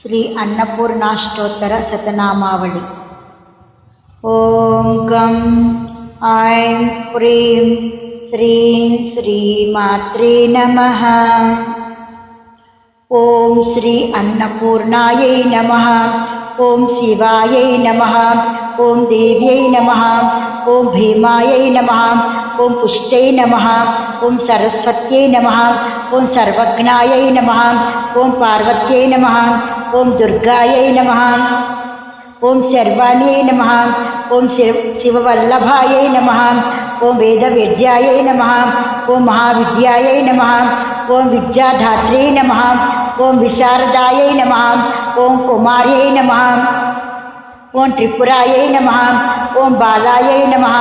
श्री अन्नपूर्णाष्टोत्तर शतनामावली। ओं गं ऐं प्रीं श्रीं श्रीमात्रे नमः। ओं श्री अन्नपूर्णायै नमः। ओं शिवायै नमः। ओं देव्यै नमः। ओं भीमायै नमः। ओं पुष्टै नमः। ओं सरस्वत्यै नमः। ओं सर्वज्ञायै नमः। ओं पार्वत्यै नमः। ओं दुर्गायै नमः। ओं शर्वाण्यै नमः। ओं शिववल्लभायै नमः। ओं वेदवेद्यायै नमः। ओं महाविद्यायै नमः। ओं विद्याधात्र्यै नमः। ओं विशारदायै नमः। ओं कुमार्यै नमः। ओं त्रिपुरायै नमः। ओं बालायै नमः।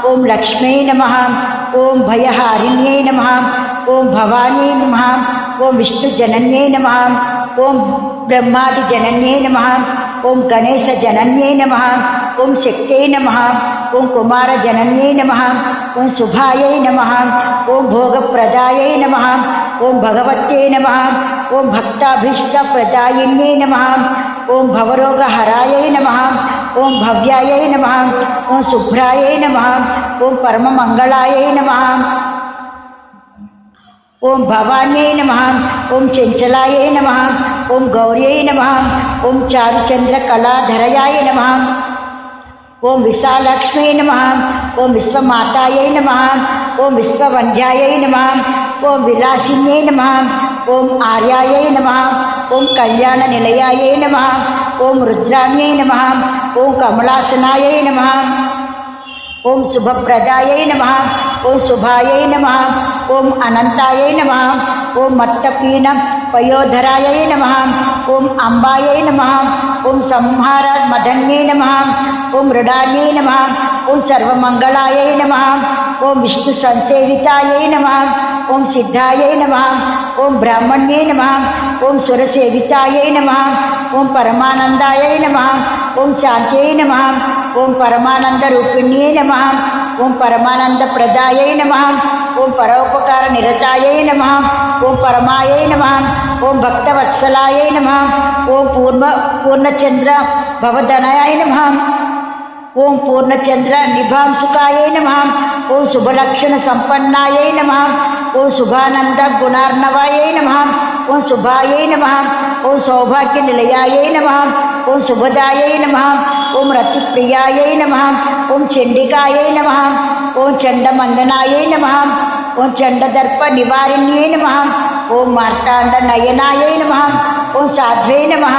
ओं लक्ष्म्यै नमः। ओं भयहारिण्यै नमः। ओं भवान्यै नमः। ओं विष्णुजनन्यै नमः। ओं ब्रह्मादिजनन्यै नमः। ओं गणेशजनन्यै नमः। ओं शक्त्यै नमः। ओं कुमारजनन्यै नमः। ओं शुभायै नमः। ओं भोगप्रदायै नमः। ओं भगवत्यै नमः। ओं भक्ताभीष्टप्रदायिन्यै नमः। ओं भवरोगहरायै नमः। ओं भव्यायै नमः। ओं शुभ्रायै नमः। ओं परममङ्गलायै नमः। ओं भवान्यै नमः। ओं चञ्चलायै नमः। ओं गौर्यै नमः। ओं चारुचन्द्रकलाधरयाय नमः। ओं विशालक्ष्म्यै नमः। ओं विश्वमातायै नमः। ओं विश्ववन्द्यायै नमः। ओं विलासिन्यै नमः। ओं आर्यायै नमः। ओं कल्याणनिलयायै नमः। ओं रुद्राण्यै नमः। ओं कमलासनायै नमः। ओं शुभप्रदायै नमः। ओं शुभायै नमः। ओं अनन्तायै नमः। ओं मत्तपीनपयोधरायै नमः। ओं अम्बायै नमः। ओं संहारमदन्यै नमः। ओं मृडान्यै नमः। ओं सर्वमङ्गलायै नमः। ओं विष्णुसंसेवितायै नमः। ओं सिद्धायै नमः। ओं ब्राह्मण्यै नमः। ओं सुरसेवितायै नमः। ओं परमानन्दायै नमः। ओं शान्त्यै नमः। ओं परमानन्दरूपिण्यै नमः। ओं परमानन्दप्रदायै नमः। ओं परोपकारनिरतायै नमः। ओं परमायै नमः। ओं भक्तवत्सलायै नमः। ओं पूर्णचन्द्र भवदनाय नमः। ओं पूर्णचन्द्र निभांसुकायै नमः। ओं शुभलक्षणसम्पन्नायै नमः। ओं शुभानंद गुणार्णवायै नमः। ओं शुभायै नमः। ओं सौभाग्यनिलयायै नमः। ओं शुभदायै नमः। ओं रतिप्रियायै नमः। ओं चण्डिकायै नमः। ओं चण्डमन्दनायै नमः। ओं चण्डदर्पनिवारिण्यै नमः। ओं मार्ताण्डनयनायै नमः। ओं साध्वे नमः।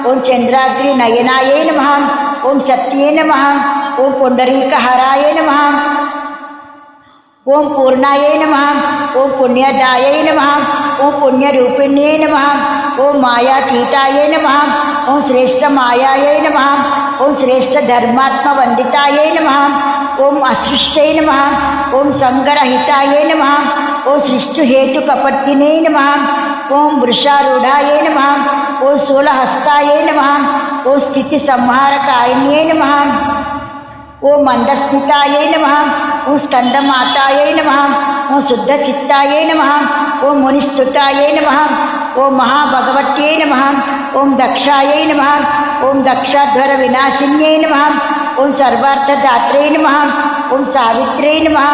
ओं चन्द्राग्निनयनायै नमः। ओं सत्ये नमः। ओं पुण्डरीकहराय नमः। ओं पूर्णायै नमः। ओं पुण्यदायै नमः। ओं पुण्यरूपिण्यै नमः। ओं मायातीतायै नमः। ओं श्रेष्ठमायायै नमः। ओं श्रेष्ठधर्मात्मवन्दितायै नमः। ओं असृष्टै नमः। ओं सङ्गरहितायै नमः। ओं सृष्टिहेतुकपत्तिने नमः। ओं वृषारूढायै नमः। ओं शूलहस्तायै नमः। ओं स्थितिसंहारकारिण्यै नमः। ओं मन्दस्मितायै नमः। ओं स्कन्दमातायै नमः। ओं शुद्धचित्तायै नमः। ओं मुनिस्तुतायै नमः। ओं महाभगवत्यै नमः। ओं दक्षायै नमः। ओं दक्षाध्वरविनाशिन्यै नमः। ओं सर्वार्थदात्रे नमः। ओं सावित्र्यै नमः।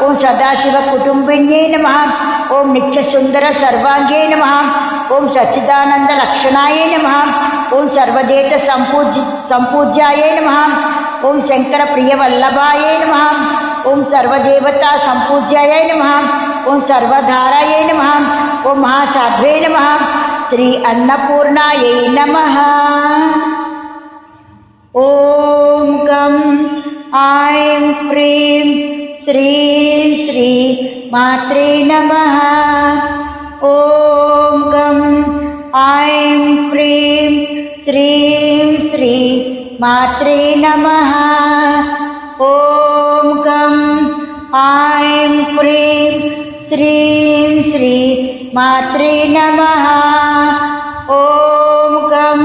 ओं सदाशिवकुटुम्बिन्यै नमः। ओं नित्यसुन्दरसर्वाङ्ग्यै नमः। ओं सच्चिदानन्दलक्षणायै नमः। ओं सर्वदेवसम्पूज्यायै नमः। ओं शङ्करप्रियवल्लभायै नमः। ओं सर्वदेवतासम्पूज्यायै नमः। ओं सर्वधारायै नमः। ओं महासाध्वे नमः। श्री अन्नपूर्णायै नमः। ओं गं ऐं प्रीं श्रीं श्रीमात्रे नमः। ओं गं ऐं प्रीं श्रीं श्रीमात्रे नमः। ओं गं ऐं प्रीं श्रीं श्रीमात्रे नमः। ओं गं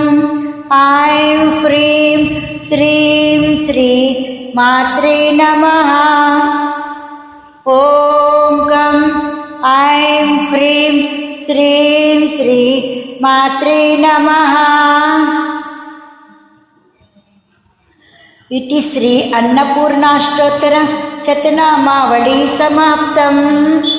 ऐं प्रीं श्रीं श्रीमात्रे नमः। ओं गं ऐं प्रीं श्रीं मात्रे नमः। इति श्री अन्नपूर्णाष्टोत्तर शतनामावली समाप्तम्।